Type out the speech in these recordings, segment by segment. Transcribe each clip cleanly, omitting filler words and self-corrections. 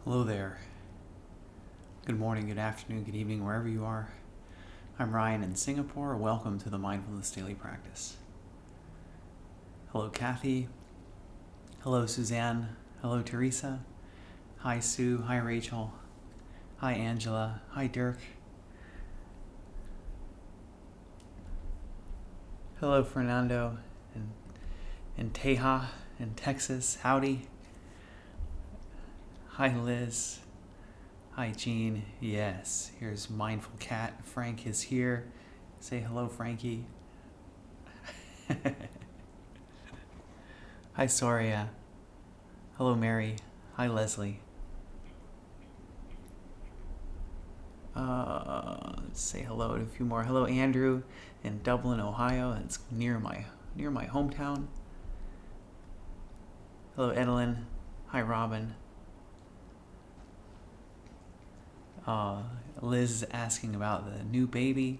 Hello there. Good morning, good afternoon, good evening, wherever you are. I'm Ryan in Singapore. Welcome to the Mindfulness Daily Practice. Hello, Kathy. Hello, Suzanne. Hello, Teresa. Hi, Sue. Hi, Rachel. Hi, Angela. Hi, Dirk. Hello, Fernando and Teja in Texas. Howdy. Hi, Liz. Hi, Jean. Yes, here's Mindful Cat. Frank is here. Say hello, Frankie. Hi, Soria. Hello, Mary. Hi, Leslie. Let's say hello to a few more. Hello, Andrew in Dublin, Ohio. It's near my hometown. Hello, Edelyn. Hi, Robin. Liz is asking about the new baby.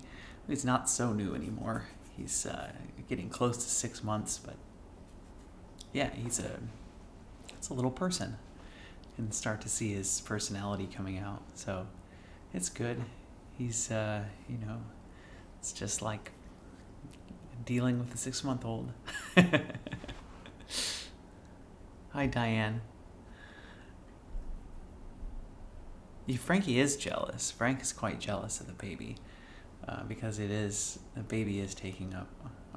He's not so new anymore. He's getting close to 6 months, but yeah, it's a little person. You can start to see his personality coming out. So it's good. He's, it's just like dealing with a 6-month-old. Hi, Diane. Frankie is jealous. Frank is quite jealous of the baby because the baby is taking up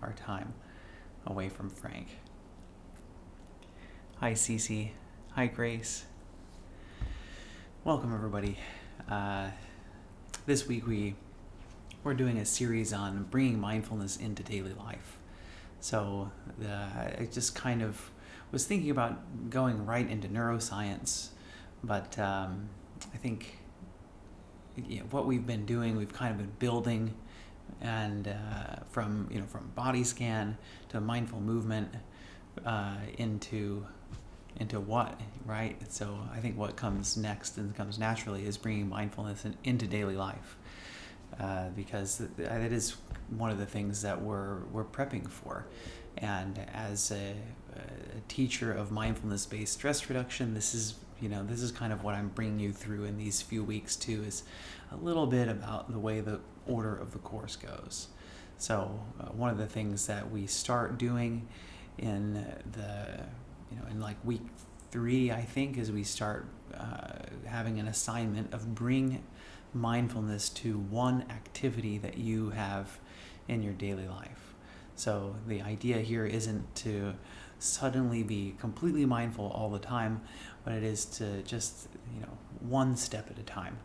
our time away from Frank. Hi, Cece. Hi, Grace. Welcome, everybody. This week we're doing a series on bringing mindfulness into daily life. So I just kind of was thinking about going right into neuroscience, but I think what we've been doing, we've kind of been building, and from body scan to mindful movement into what, right? So I think what comes next and comes naturally is bringing mindfulness into daily life, because that is one of the things that we're prepping for. And as a teacher of mindfulness-based stress reduction, this is kind of what I'm bringing you through in these few weeks too, is a little bit about the way the order of the course goes. So one of the things that we start doing in like week 3, I think, is we start having an assignment of bring mindfulness to one activity that you have in your daily life. So the idea here isn't to suddenly be completely mindful all the time, but it is to just, one step at a time.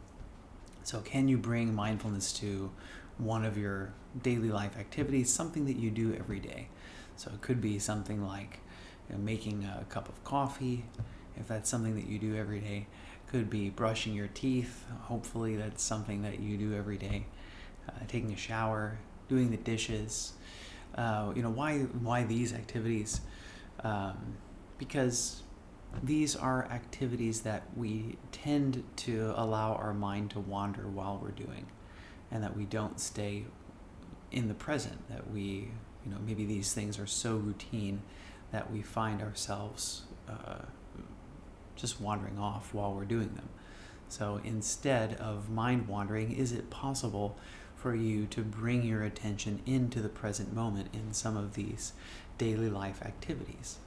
So can you bring mindfulness to one of your daily life activities, something that you do every day? So it could be something like making a cup of coffee, if that's something that you do every day. Could be brushing your teeth. Hopefully that's something that you do every day. Taking a shower, doing the dishes. Why these activities? Because these are activities that we tend to allow our mind to wander while we're doing, and that we don't stay in the present, that we, maybe these things are so routine that we find ourselves just wandering off while we're doing them. So instead of mind wandering, is it possible for you to bring your attention into the present moment in some of these daily life activities?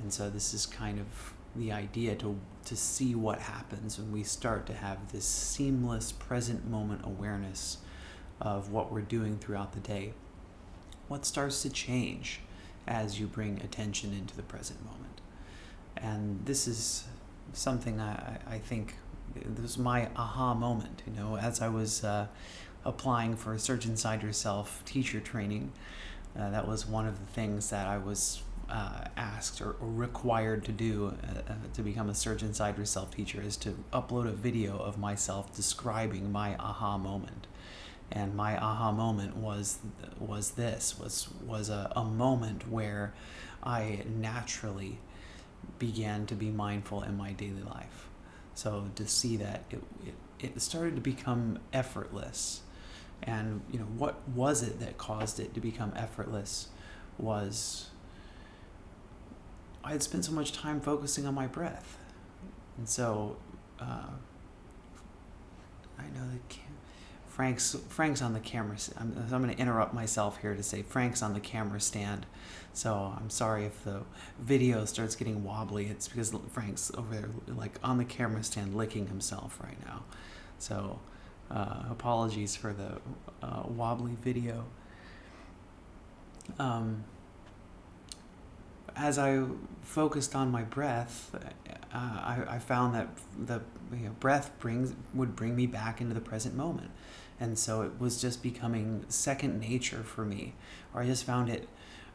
And so this is kind of the idea to see what happens when we start to have this seamless present moment awareness of what we're doing throughout the day. What starts to change as you bring attention into the present moment? And this is something I think, this was my aha moment, as I was applying for Search Inside Yourself teacher training. That was one of the things that I was asked or required to do to become a Search Inside Yourself teacher, is to upload a video of myself describing my aha moment. And my aha moment was a moment where I naturally began to be mindful in my daily life. So to see that it started to become effortless. And what was it that caused it to become effortless? Was I had spent so much time focusing on my breath. And so I know that Frank's on the camera. I'm going to interrupt myself here to say Frank's on the camera stand. So I'm sorry if the video starts getting wobbly. It's because Frank's over there, like on the camera stand, licking himself right now. So apologies for the wobbly video. As I focused on my breath, I found that the breath would bring me back into the present moment. And so it was just becoming second nature for me. Or I just found it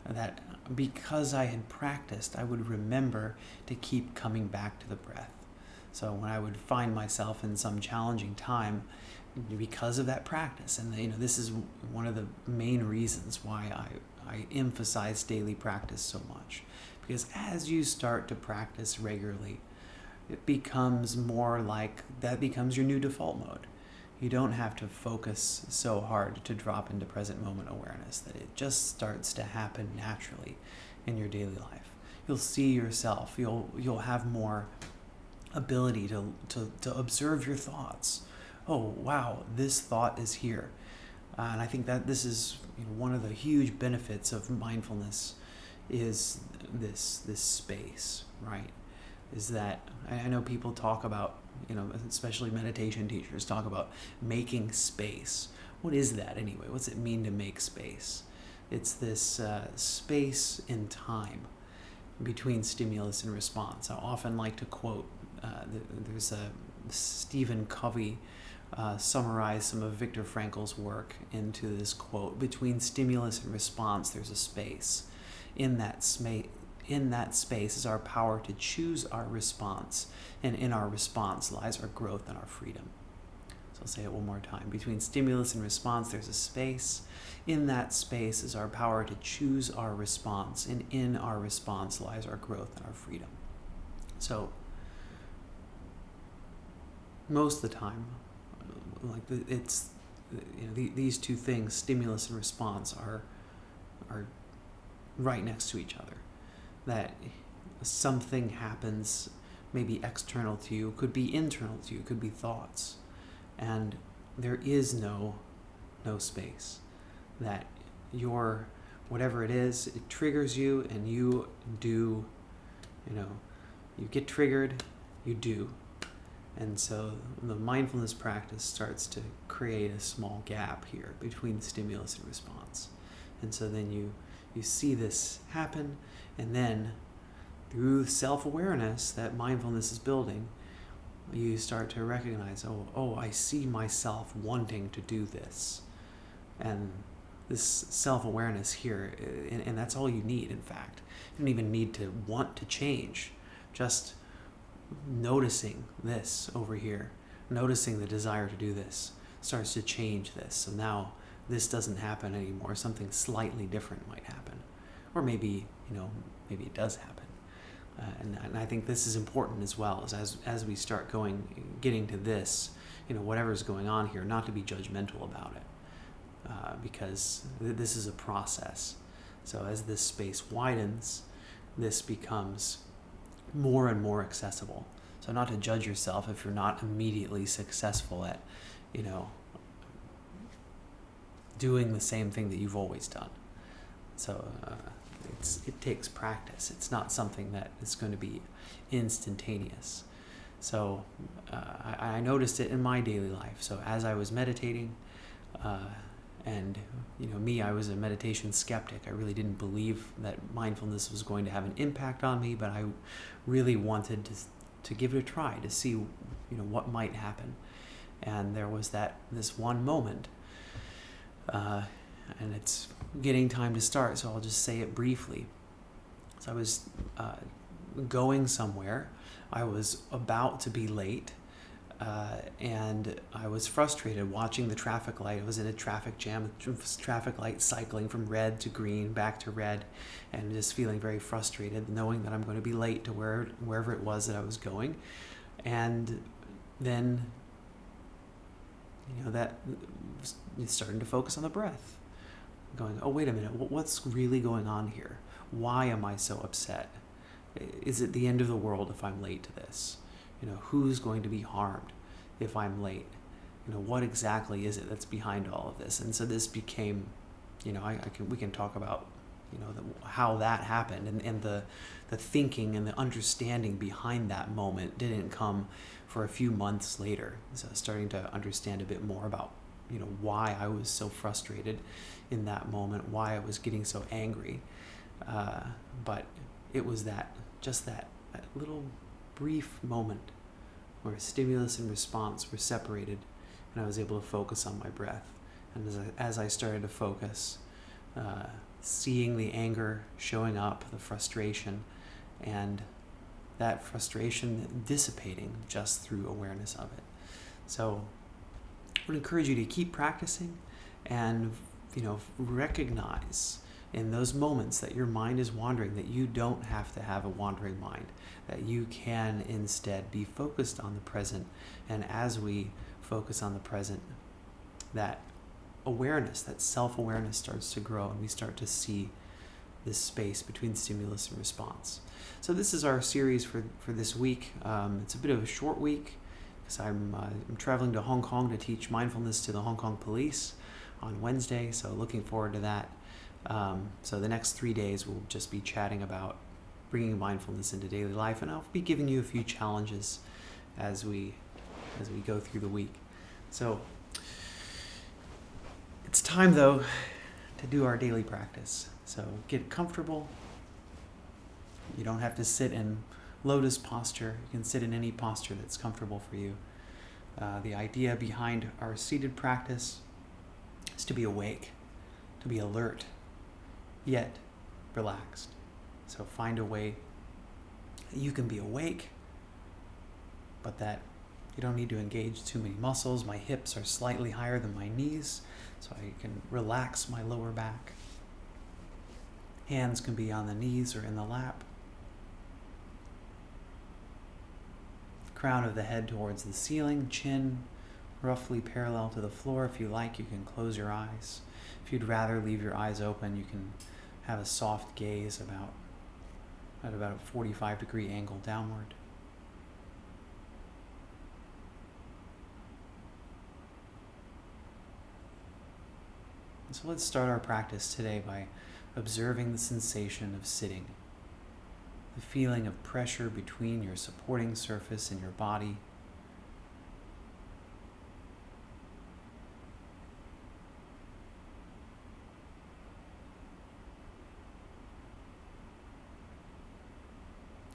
that because I had practiced, I would remember to keep coming back to the breath. So when I would find myself in some challenging time, because of that practice, and this is one of the main reasons why I emphasize daily practice so much, because as you start to practice regularly, it becomes more like that becomes your new default mode. You don't have to focus so hard to drop into present moment awareness, that it just starts to happen naturally in your daily life. You'll see yourself. You'll have more ability to observe your thoughts. Oh, wow, this thought is here. And I think that this is one of the huge benefits of mindfulness is this space, right? Is that I know people talk about, especially meditation teachers talk about making space. What is that anyway? What's it mean to make space? It's this space in time between stimulus and response. I often like to quote, there's a Stephen Covey summarize some of Viktor Frankl's work into this quote: between stimulus and response, there's a space. In that space is our power to choose our response, and in our response lies our growth and our freedom. So I'll say it one more time. Between stimulus and response, there's a space. In that space is our power to choose our response, and in our response lies our growth and our freedom. So most of the time, these two things, stimulus and response, are right next to each other. That something happens, maybe external to you, could be internal to you, could be thoughts, and there is no space. That your whatever it is, it triggers you, and you do, you get triggered, you do. And so the mindfulness practice starts to create a small gap here between stimulus and response. And so then you see this happen, and then through self-awareness that mindfulness is building, you start to recognize, oh, I see myself wanting to do this. And this self-awareness here, and that's all you need, in fact. You don't even need to want to change. Just noticing this over here, noticing the desire to do this, starts to change this. So now this doesn't happen anymore. Something slightly different might happen. Or maybe it does happen. And I think this is important as well, as we start getting to this, whatever's going on here, not to be judgmental about it, because this is a process. So as this space widens, this becomes more and more accessible. So not to judge yourself if you're not immediately successful at, doing the same thing that you've always done. So it takes practice. It's not something that is going to be instantaneous. So I noticed it in my daily life. So as I was meditating, and I was a meditation skeptic. I really didn't believe that mindfulness was going to have an impact on me, but I really wanted to give it a try to see what might happen. And there was this one moment, and it's getting time to start, so I'll just say it briefly. So I was going somewhere. I was about to be late. And I was frustrated watching the traffic light. I was in a traffic jam, traffic light cycling from red to green, back to red, and just feeling very frustrated, knowing that I'm going to be late to wherever it was that I was going. And then, that starting to focus on the breath. Going, oh, wait a minute, what's really going on here? Why am I so upset? Is it the end of the world if I'm late to this? who's going to be harmed if I'm late? What exactly is it that's behind all of this? And so this became, we can talk about, how that happened, and the thinking and the understanding behind that moment didn't come for a few months later. So starting to understand a bit more about, why I was so frustrated in that moment, why I was getting so angry. But it was that little brief moment where stimulus and response were separated, and I was able to focus on my breath. And as I started to focus, seeing the anger showing up, the frustration, and that frustration dissipating just through awareness of it. So I would encourage you to keep practicing and, recognize in those moments that your mind is wandering, that you don't have to have a wandering mind, that you can instead be focused on the present. And as we focus on the present, that awareness, that self-awareness starts to grow, and we start to see this space between stimulus and response. So this is our series for this week. It's a bit of a short week because I'm traveling to Hong Kong to teach mindfulness to the Hong Kong police on Wednesday, so looking forward to that. So the next 3 days we'll just be chatting about bringing mindfulness into daily life, and I'll be giving you a few challenges as we go through the week. So it's time, though, to do our daily practice. So get comfortable. You don't have to sit in lotus posture. You can sit in any posture that's comfortable for you. The idea behind our seated practice is to be awake, to be alert, yet relaxed. So find a way that you can be awake, but that you don't need to engage too many muscles. My hips are slightly higher than my knees, so I can relax my lower back. Hands can be on the knees or in the lap. Crown of the head towards the ceiling, chin roughly parallel to the floor. If you like, you can close your eyes. If you'd rather leave your eyes open, you can have a soft gaze at about a 45-degree angle downward. So let's start our practice today by observing the sensation of sitting, the feeling of pressure between your supporting surface and your body.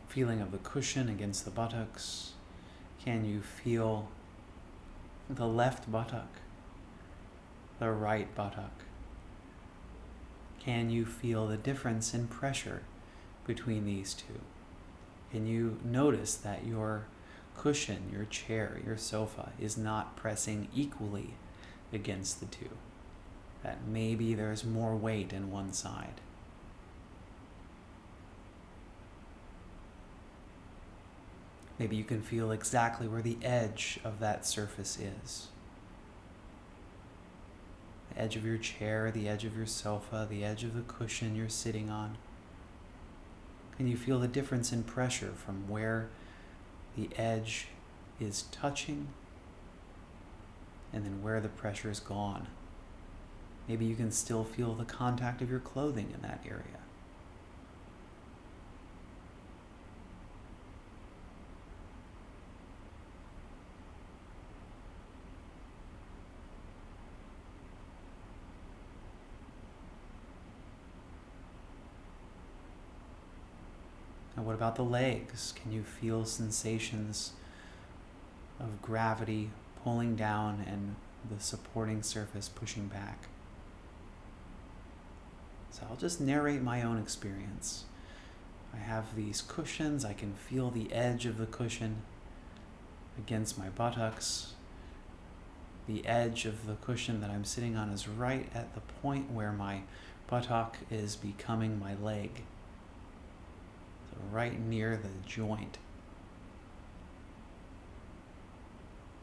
Feeling of the cushion against the buttocks. Can you feel the left buttock, the right buttock? Can you feel the difference in pressure between these two? Can you notice that your cushion, your chair, your sofa is not pressing equally against the two? That maybe there's more weight in one side. Maybe you can feel exactly where the edge of that surface is. The edge of your chair, the edge of your sofa, the edge of the cushion you're sitting on. Can you feel the difference in pressure from where the edge is touching and then where the pressure is gone? Maybe you can still feel the contact of your clothing in that area. And what about the legs? Can you feel sensations of gravity pulling down and the supporting surface pushing back? So I'll just narrate my own experience. I have these cushions. I can feel the edge of the cushion against my buttocks. The edge of the cushion that I'm sitting on is right at the point where my buttock is becoming my leg. Right near the joint.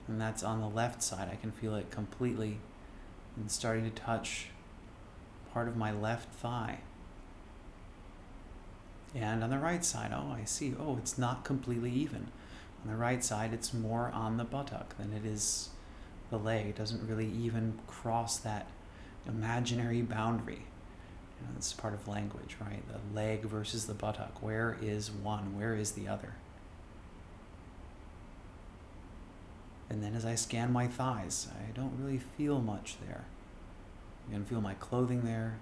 And that's on the left side. I can feel it completely and starting to touch part of my left thigh. And on the right side, I see, it's not completely even. On the right side, it's more on the buttock than it is the leg. It doesn't really even cross that imaginary boundary. It's part of language, right? The leg versus the buttock. Where is one? Where is the other? And then as I scan my thighs, I don't really feel much there. I can feel my clothing there.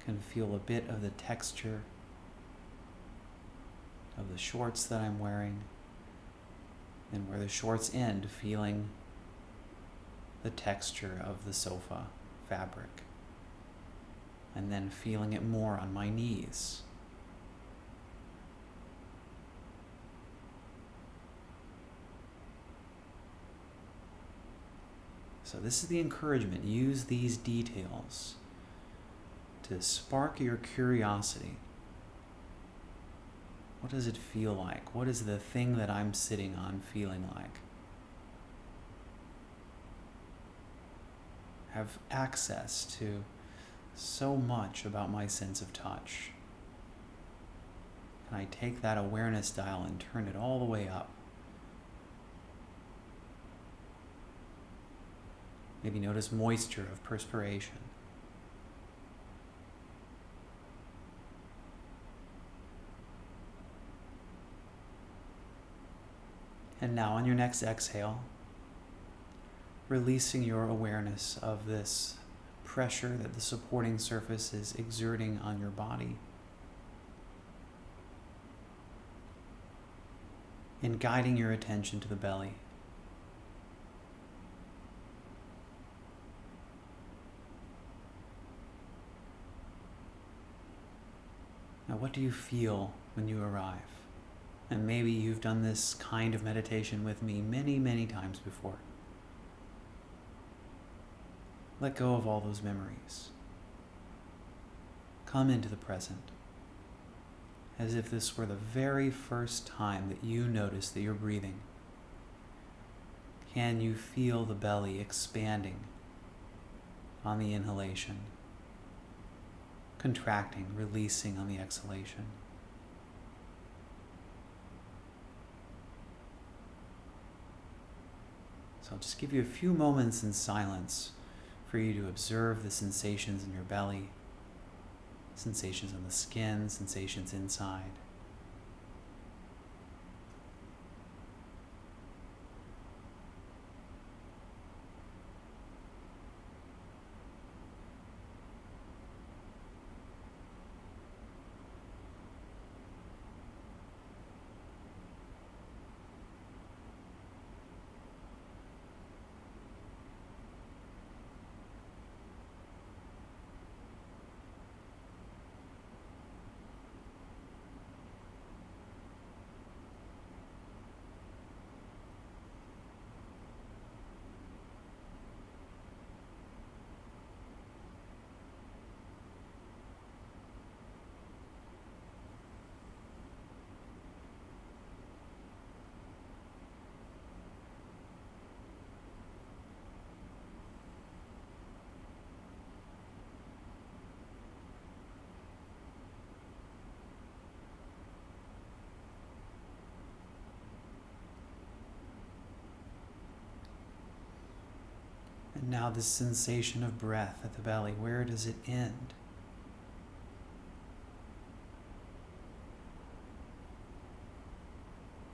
I can feel a bit of the texture of the shorts that I'm wearing. And where the shorts end, feeling the texture of the sofa fabric. And then feeling it more on my knees. So this is the encouragement. Use these details to spark your curiosity. What does it feel like? What is the thing that I'm sitting on feeling like? Have access to so much about my sense of touch. Can I take that awareness dial and turn it all the way up? Maybe notice moisture of perspiration. And now on your next exhale, releasing your awareness of this pressure that the supporting surface is exerting on your body. And guiding your attention to the belly. Now, what do you feel when you arrive? And maybe you've done this kind of meditation with me many, many times before. Let go of all those memories. Come into the present, as if this were the very first time that you notice that you're breathing. Can you feel the belly expanding on the inhalation, contracting, releasing on the exhalation? So I'll just give you a few moments in silence for you to observe the sensations in your belly, sensations on the skin, sensations inside. And now this sensation of breath at the belly, where does it end?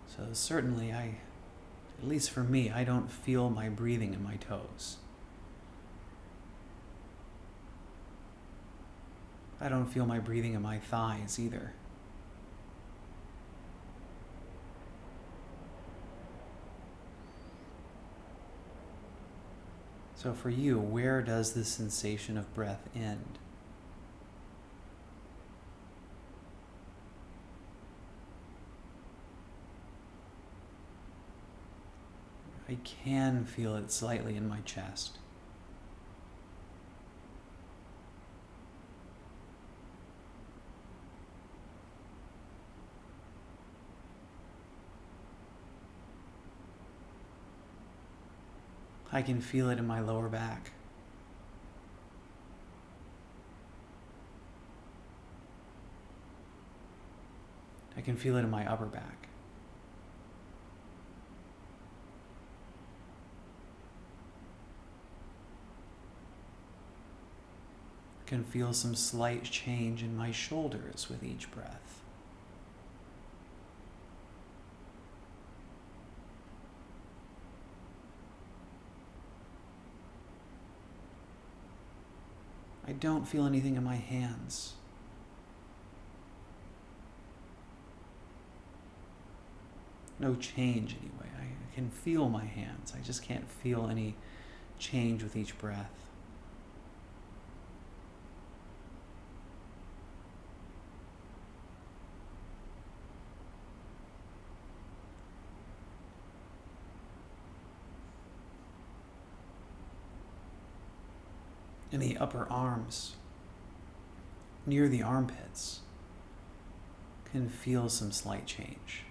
So certainly at least for me, I don't feel my breathing in my toes. I don't feel my breathing in my thighs either. So for you, where does the sensation of breath end? I can feel it slightly in my chest. I can feel it in my lower back. I can feel it in my upper back. can feel some slight change in my shoulders with each breath. I don't feel anything in my hands. No change anyway. I can feel my hands. I just can't feel any change with each breath. In the upper arms, near the armpits, can feel some slight change.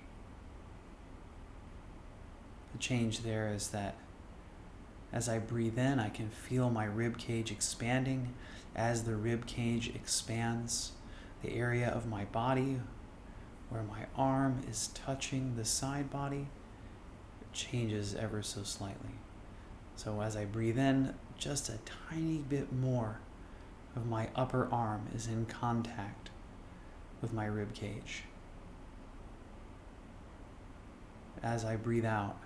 The change there is that as I breathe in, I can feel my rib cage expanding. As the rib cage expands, the area of my body where my arm is touching the side body changes ever so slightly. So as I breathe in, just a tiny bit more of my upper arm is in contact with my rib cage. As I breathe out,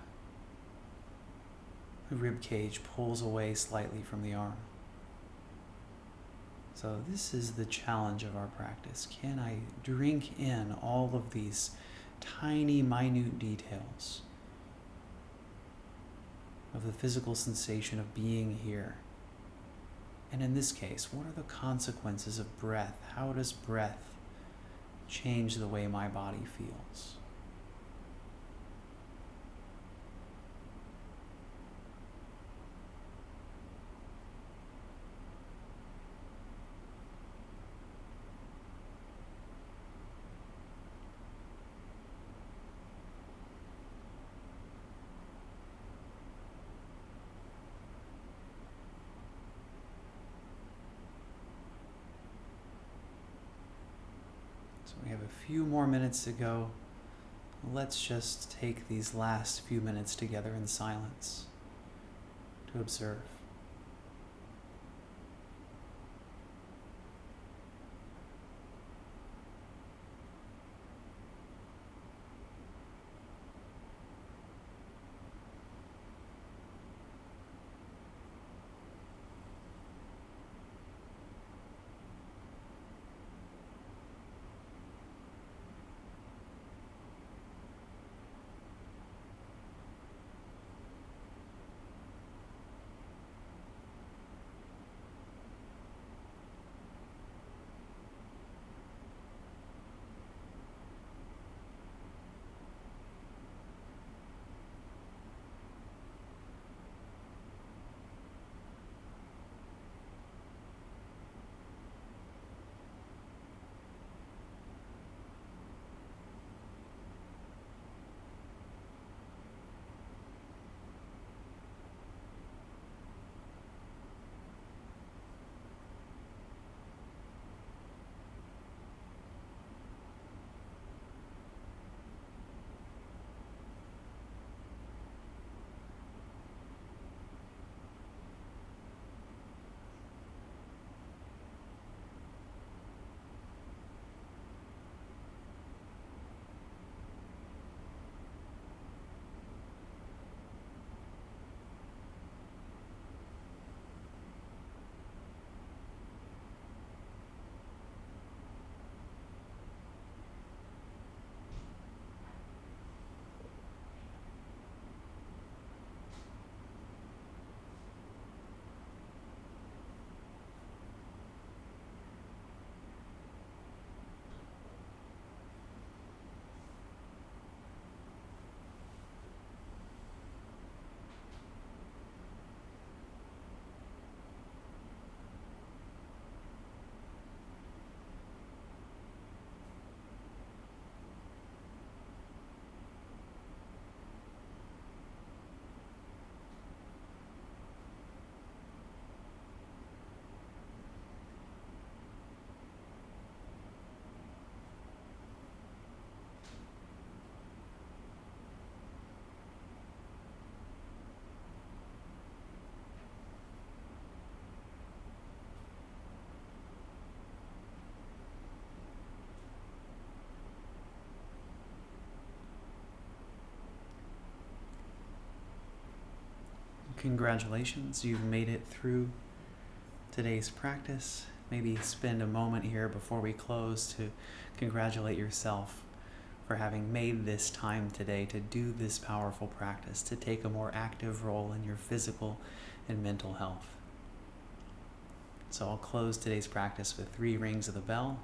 the rib cage pulls away slightly from the arm. So this is the challenge of our practice. Can I drink in all of these tiny, minute details of the physical sensation of being here? And in this case, what are the consequences of breath? How does breath change the way my body feels? So we have a few more minutes to go. Let's just take these last few minutes together in silence to observe. Congratulations, you've made it through today's practice. Maybe spend a moment here before we close to congratulate yourself for having made this time today to do this powerful practice, to take a more active role in your physical and mental health. So I'll close today's practice with 3 rings of the bell.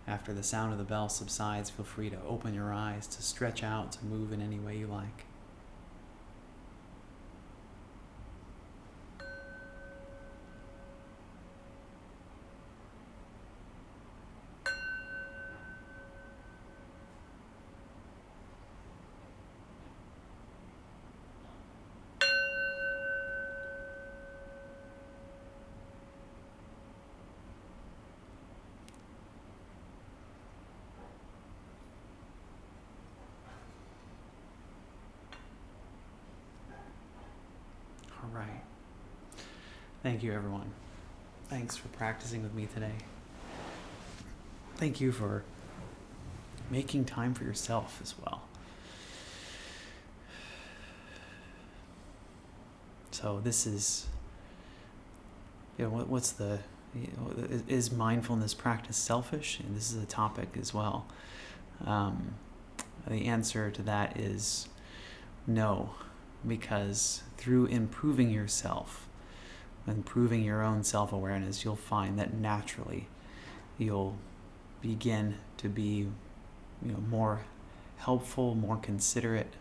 After the sound of the bell subsides, feel free to open your eyes, to stretch out, to move in any way you like. All right. Thank you, everyone. Thanks for practicing with me today. Thank you for making time for yourself as well. So this is, what's the, is mindfulness practice selfish? And this is a topic as well. The answer to that is no, because through improving yourself, improving your own self-awareness, you'll find that naturally you'll begin to be, more helpful, more considerate,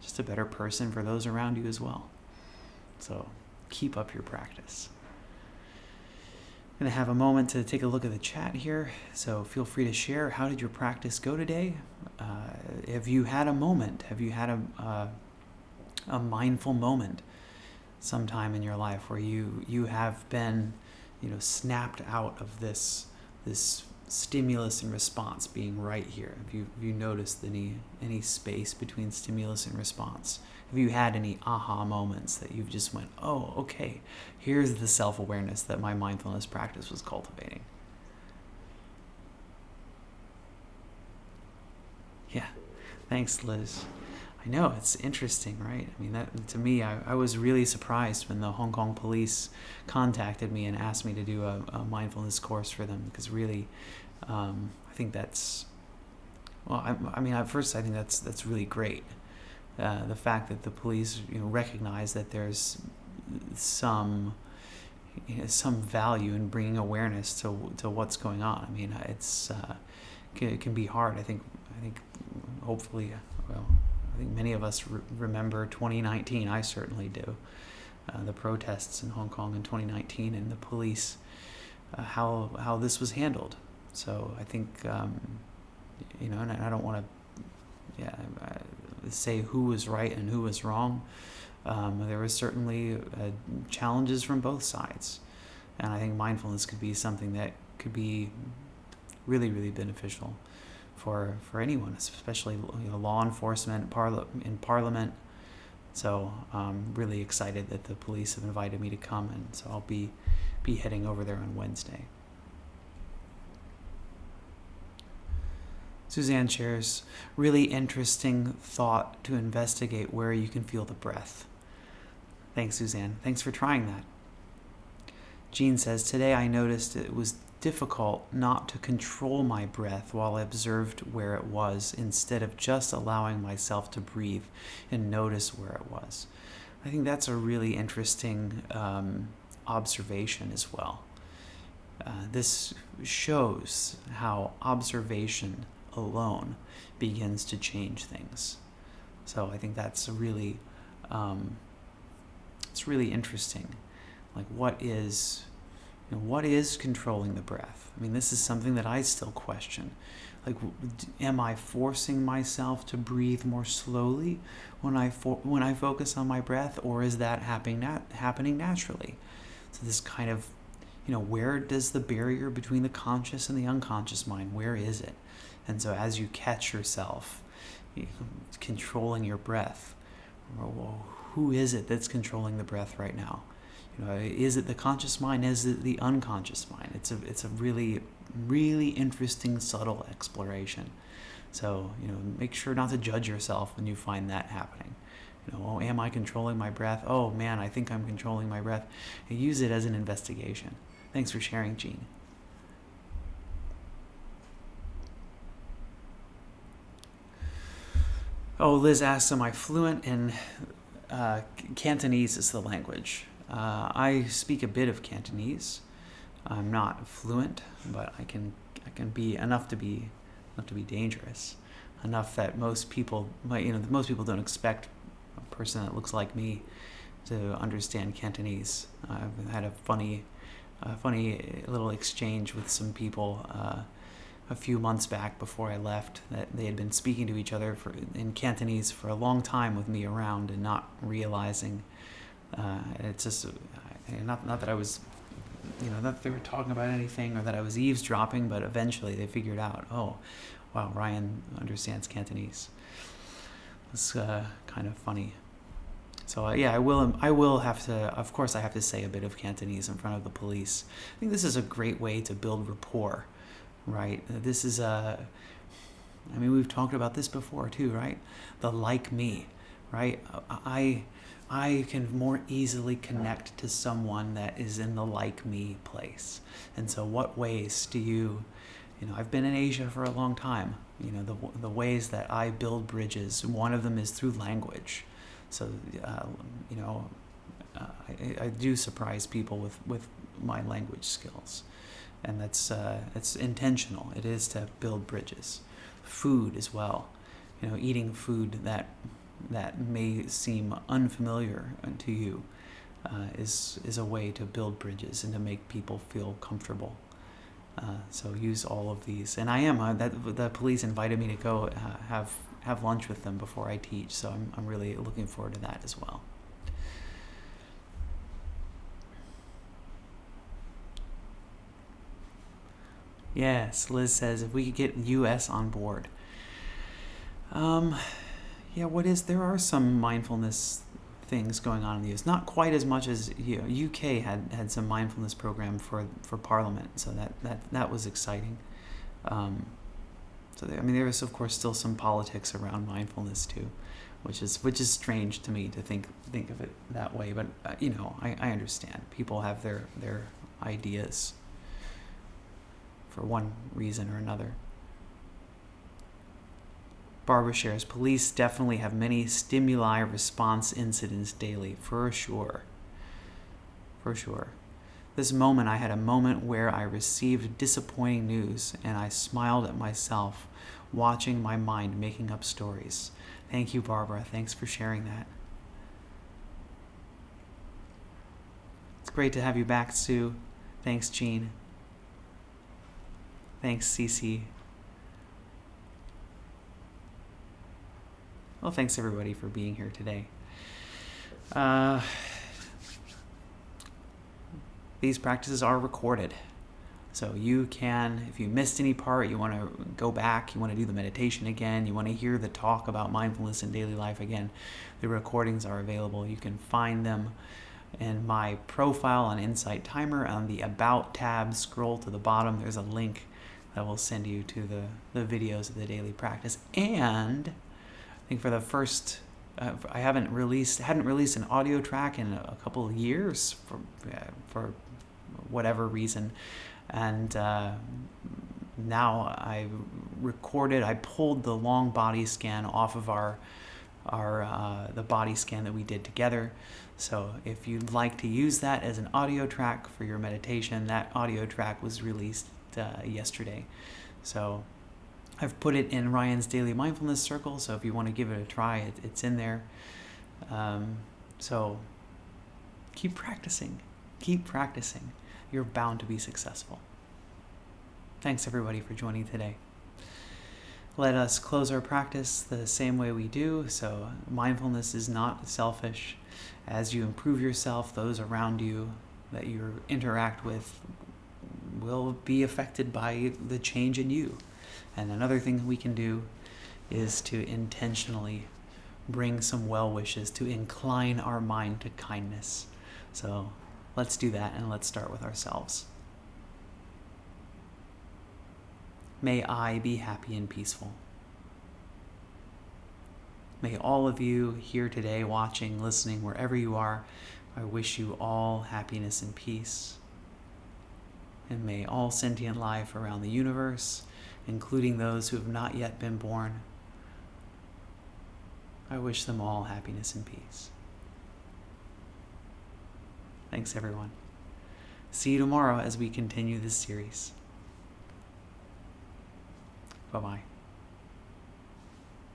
just a better person for those around you as well. So keep up your practice. I'm going to have a moment to take a look at the chat here, so feel free to share. How did your practice go today? Have you had a moment? Have you had a mindful moment sometime in your life where you have been, snapped out of this stimulus and response being right here? Have you noticed any space between stimulus and response? Have you had any aha moments that you've just went, oh, okay, here's the self-awareness that my mindfulness practice was cultivating? Yeah, thanks, Liz. I know, it's interesting, right? I mean, that to me, I was really surprised when the Hong Kong police contacted me and asked me to do a mindfulness course for them, because really, I think that's, at first I think that's really great. The fact that the police, recognize that there's some value in bringing awareness to what's going on. I mean, it can be hard. I think hopefully, I think many of us remember 2019. I certainly do. The protests in Hong Kong in 2019 and the police, how this was handled. So I think, and I don't want to say who was right and who was wrong. There was certainly challenges from both sides. And I think mindfulness could be something that could be really, really beneficial for anyone, especially law enforcement, in Parliament. So I'm really excited that the police have invited me to come, and so I'll be heading over there on Wednesday. Suzanne shares, really interesting thought to investigate where you can feel the breath. Thanks, Suzanne. Thanks for trying that. Jean says, today I noticed it was difficult not to control my breath while I observed where it was, instead of just allowing myself to breathe and notice where it was. I think that's a really interesting observation as well. This shows how observation alone begins to change things. So I think that's really, it's really interesting. Like, what is controlling the breath? I mean, this is something that I still question. Like, am I forcing myself to breathe more slowly when I focus on my breath, or is that happening naturally? So this kind of, where does the barrier between the conscious and the unconscious mind, where is it? And so as you catch yourself controlling your breath, well, who is it that's controlling the breath right now? Is it the conscious mind? Is it the unconscious mind? It's a really, really interesting, subtle exploration. So, make sure not to judge yourself when you find that happening. Oh, am I controlling my breath? Oh man, I think I'm controlling my breath. And use it as an investigation. Thanks for sharing, Jean. Oh, Liz asks, am I fluent in Cantonese is the language. I speak a bit of Cantonese. I'm not fluent, but I can be enough to be dangerous. Enough that most people don't expect a person that looks like me to understand Cantonese. I've had a funny little exchange with some people a few months back before I left, that they had been speaking to each other in Cantonese for a long time with me around and not realizing. It's just not that I was, not that they were talking about anything or that I was eavesdropping, but eventually they figured out, oh, wow, Ryan understands Cantonese. It's kind of funny. So I will have to, of course I have to say a bit of Cantonese in front of the police. I think this is a great way to build rapport, right? This is we've talked about this before too, right? The like me, right? I can more easily connect to someone that is in the like me place. And so what ways do you, I've been in Asia for a long time. The ways that I build bridges, one of them is through language. So, I do surprise people with my language skills. And it's intentional. It is to build bridges. Food as well. Eating food that may seem unfamiliar to you is a way to build bridges and to make people feel comfortable. So use all of these. And I am. The police invited me to go have lunch with them before I teach. So I'm really looking forward to that as well. Yes, Liz says if we could get U.S. on board. There are some mindfulness things going on in the U.S. Not quite as much as UK had some mindfulness program for Parliament, so that was exciting. There is of course still some politics around mindfulness too, which is strange to me to think of it that way. But I understand people have their ideas for one reason or another. Barbara shares, police definitely have many stimuli response incidents daily, for sure. For sure. This moment, I had a moment where I received disappointing news and I smiled at myself, watching my mind making up stories. Thank you, Barbara. Thanks for sharing that. It's great to have you back, Sue. Thanks, Jean. Thanks, Cece. Well, thanks everybody for being here today. These practices are recorded. So you can, if you missed any part, you want to go back, you want to do the meditation again, you want to hear the talk about mindfulness in daily life again, the recordings are available. You can find them in my profile on Insight Timer. On the About tab, scroll to the bottom, there's a link that will send you to the videos of the daily practice. And I think for the first, I hadn't released an audio track in a couple of years for whatever reason, and now I pulled the long body scan off of our the body scan that we did together. So if you'd like to use that as an audio track for your meditation, that audio track was released yesterday. So I've put it in Ryan's Daily Mindfulness Circle, so if you want to give it a try, it's in there. So keep practicing. You're bound to be successful. Thanks everybody for joining today. Let us close our practice the same way we do. So mindfulness is not selfish. As you improve yourself, those around you that you interact with will be affected by the change in you. And another thing we can do is to intentionally bring some well wishes, to incline our mind to kindness. So let's do that, and let's start with ourselves. May I be happy and peaceful. May all of you here today, watching, listening, wherever you are, I wish you all happiness and peace. And may all sentient life around the universe, including those who have not yet been born, I wish them all happiness and peace. Thanks, everyone. See you tomorrow as we continue this series. Bye-bye.